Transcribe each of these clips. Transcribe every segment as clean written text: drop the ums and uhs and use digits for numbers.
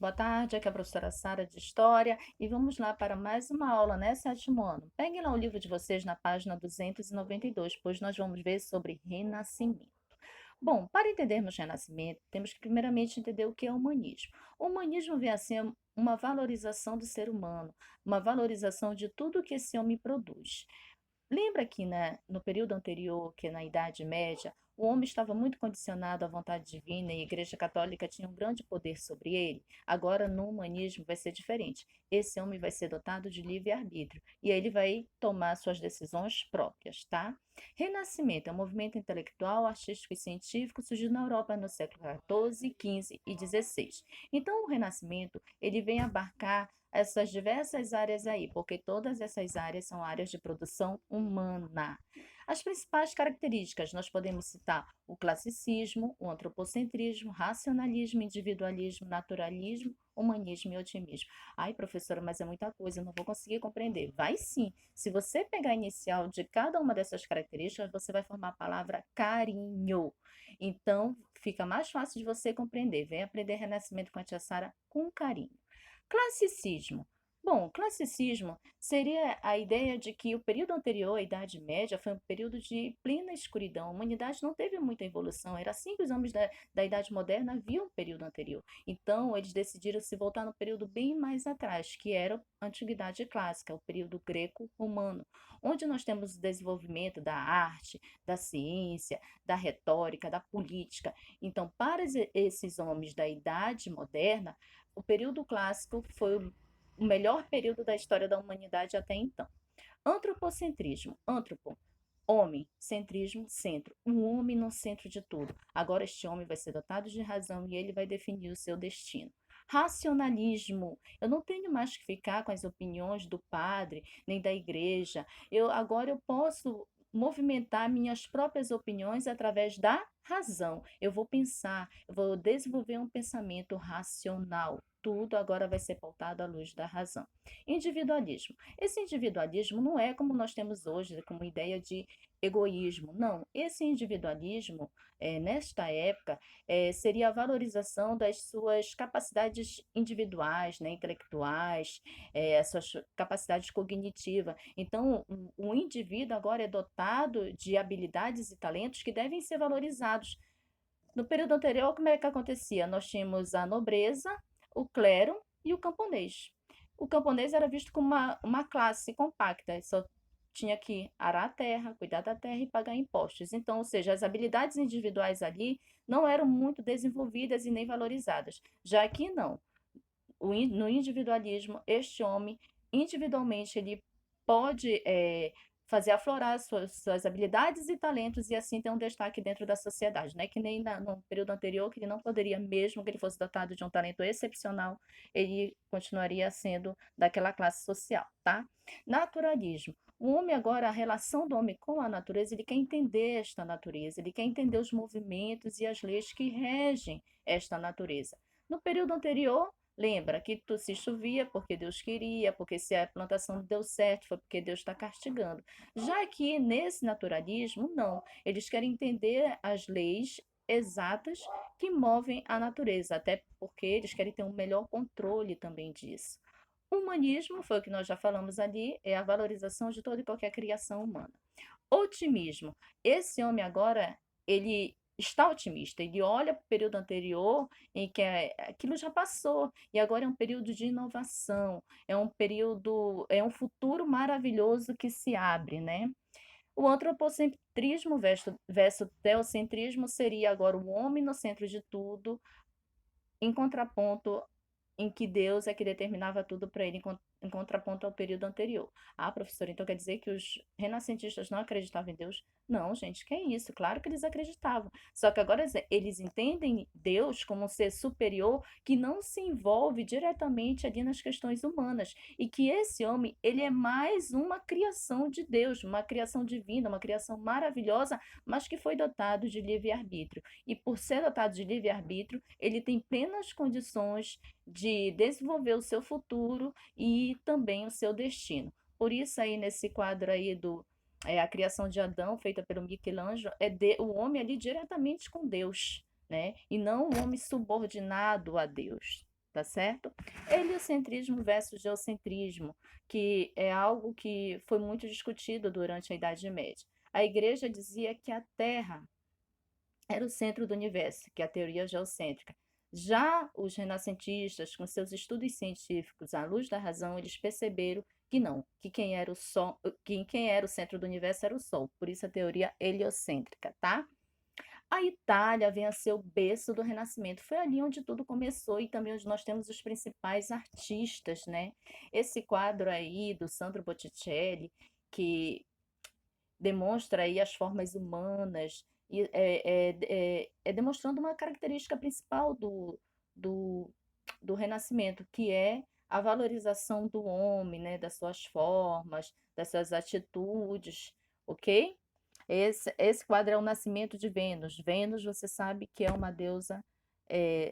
Boa tarde, aqui é a professora Sara de História e vamos lá para mais uma aula, né, sétimo ano. Peguem lá o livro de vocês na página 292, pois nós vamos ver sobre Renascimento. Bom, para entendermos Renascimento, temos que primeiramente entender o que é humanismo. O humanismo vem a ser uma valorização do ser humano, uma valorização de tudo que esse homem produz. Lembra que no período anterior, que é na Idade Média, o homem estava muito condicionado à vontade divina e a Igreja Católica tinha um grande poder sobre ele? Agora, no humanismo, vai ser diferente. Esse homem vai ser dotado de livre-arbítrio e aí ele vai tomar suas decisões próprias, tá? Renascimento é um movimento intelectual, artístico e científico surgido na Europa no século XIV, XV e XVI. Então, o Renascimento, ele vem abarcar essas diversas áreas aí, porque todas essas áreas são áreas de produção humana. As principais características, nós podemos citar o classicismo, o antropocentrismo, racionalismo, individualismo, naturalismo, humanismo e otimismo. Ai, professora, mas é muita coisa, eu não vou conseguir compreender. Vai sim. Se você pegar a inicial de cada uma dessas características, você vai formar a palavra carinho. Então, fica mais fácil de você compreender. Vem aprender Renascimento com a tia Sara com carinho. Classicismo. Bom, classicismo seria a ideia de que o período anterior à Idade Média foi um período de plena escuridão. A humanidade não teve muita evolução. Era assim que os homens da Idade Moderna viam o período anterior. Então, eles decidiram se voltar no período bem mais atrás, que era a Antiguidade Clássica, o período greco-romano, onde nós temos o desenvolvimento da arte, da ciência, da retórica, da política. Então, para esses homens da Idade Moderna, o período clássico foi o melhor período da história da humanidade até então. Antropocentrismo. Antropo, homem. Centrismo, centro. Um homem no centro de tudo. Agora este homem vai ser dotado de razão e ele vai definir o seu destino. Racionalismo. Eu não tenho mais que ficar com as opiniões do padre, nem da igreja. Agora eu posso movimentar minhas próprias opiniões através da razão. Eu vou pensar, eu vou desenvolver um pensamento racional. Tudo agora vai ser pautado à luz da razão. Individualismo. Esse individualismo não é como nós temos hoje, como ideia de egoísmo. Não, esse individualismo, nesta época, seria a valorização das suas capacidades individuais, né, intelectuais, as suas capacidades cognitivas. Então, o indivíduo agora é dotado de habilidades e talentos que devem ser valorizados. No período anterior, como é que acontecia? Nós tínhamos a nobreza, o clero e o camponês. O camponês era visto como uma classe compacta, só tinha que arar a terra, cuidar da terra e pagar impostos. Então, ou seja, as habilidades individuais ali não eram muito desenvolvidas e nem valorizadas. Já aqui não. No individualismo, este homem, individualmente, ele pode fazer aflorar suas habilidades e talentos e assim ter um destaque dentro da sociedade, né? Que nem no período anterior, que ele não poderia, mesmo que ele fosse dotado de um talento excepcional, ele continuaria sendo daquela classe social, tá? Naturalismo. O homem agora, a relação do homem com a natureza, ele quer entender esta natureza, ele quer entender os movimentos e as leis que regem esta natureza. No período anterior, lembra que se chovia porque Deus queria, porque se a plantação não deu certo foi porque Deus está castigando. Já que nesse naturalismo, não. Eles querem entender as leis exatas que movem a natureza, até porque eles querem ter um melhor controle também disso. O humanismo, foi o que nós já falamos ali, é a valorização de toda e qualquer criação humana. Otimismo. Esse homem agora, ele está otimista, ele olha para o período anterior em que aquilo já passou e agora é um período de inovação, é um período, é um futuro maravilhoso que se abre, né? O antropocentrismo versus teocentrismo seria agora o homem no centro de tudo, em contraponto em que Deus é que determinava tudo para ele, em contraponto ao período anterior. Ah, professora, então quer dizer que os renascentistas não acreditavam em Deus? Não, gente, que é isso? Claro que eles acreditavam. Só que agora eles entendem Deus como um ser superior que não se envolve diretamente ali nas questões humanas. E que esse homem, ele é mais uma criação de Deus, uma criação divina, uma criação maravilhosa, mas que foi dotado de livre-arbítrio. E por ser dotado de livre-arbítrio, ele tem plenas condições de desenvolver o seu futuro e também o seu destino. Por isso aí nesse quadro aí a criação de Adão, feita pelo Michelangelo, o homem ali diretamente com Deus, né? E não o homem subordinado a Deus. tá certo? Heliocentrismo versus geocentrismo, que é algo que foi muito discutido durante a Idade Média. A igreja dizia que a Terra era o centro do universo, que é a teoria geocêntrica. Já os renascentistas, com seus estudos científicos à luz da razão, eles perceberam que não, que quem era o Sol, que quem era o centro do universo era o Sol. Por isso a teoria heliocêntrica, tá? A Itália vem a ser o berço do Renascimento. Foi ali onde tudo começou e também onde nós temos os principais artistas, né? Esse quadro aí do Sandro Botticelli, que demonstra aí as formas humanas e é demonstrando uma característica principal do, do Renascimento, que é a valorização do homem, né? Das suas formas, das suas atitudes, ok? Esse quadro é o nascimento de Vênus. Vênus, você sabe que é uma deusa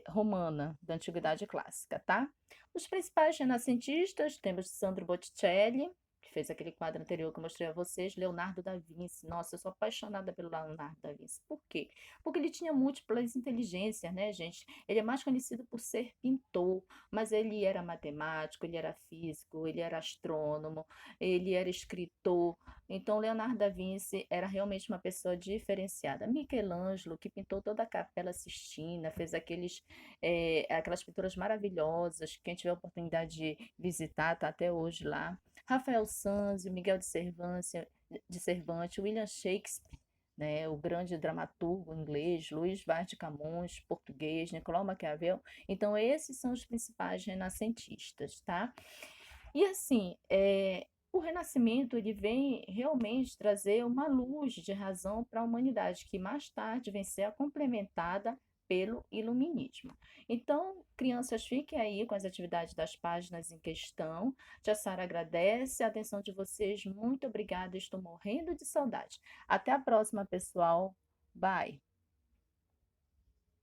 romana da Antiguidade Clássica, tá? Os principais renascentistas, temos Sandro Botticelli, que fez aquele quadro anterior que eu mostrei a vocês, Leonardo da Vinci. Nossa, eu sou apaixonada pelo Leonardo da Vinci. Por quê? Porque ele tinha múltiplas inteligências, né, gente? Ele é mais conhecido por ser pintor, mas ele era matemático, ele era físico, ele era astrônomo, ele era escritor. Então, Leonardo da Vinci era realmente uma pessoa diferenciada. Michelangelo, que pintou toda a Capela Sistina, fez aquelas pinturas maravilhosas. Quem tiver a oportunidade de visitar, está até hoje lá. Rafael Sanzio, Miguel de Cervantes, William Shakespeare, né, o grande dramaturgo inglês, Luís Vaz de Camões, português, Nicolau Maquiavel. Então, esses são os principais renascentistas, tá? E assim, o Renascimento ele vem realmente trazer uma luz de razão para a humanidade, que mais tarde vem ser complementada pelo Iluminismo. Então, crianças, fiquem aí com as atividades das páginas em questão. Tia Sara agradece a atenção de vocês. Muito obrigada, estou morrendo de saudade. Até a próxima, pessoal. Bye.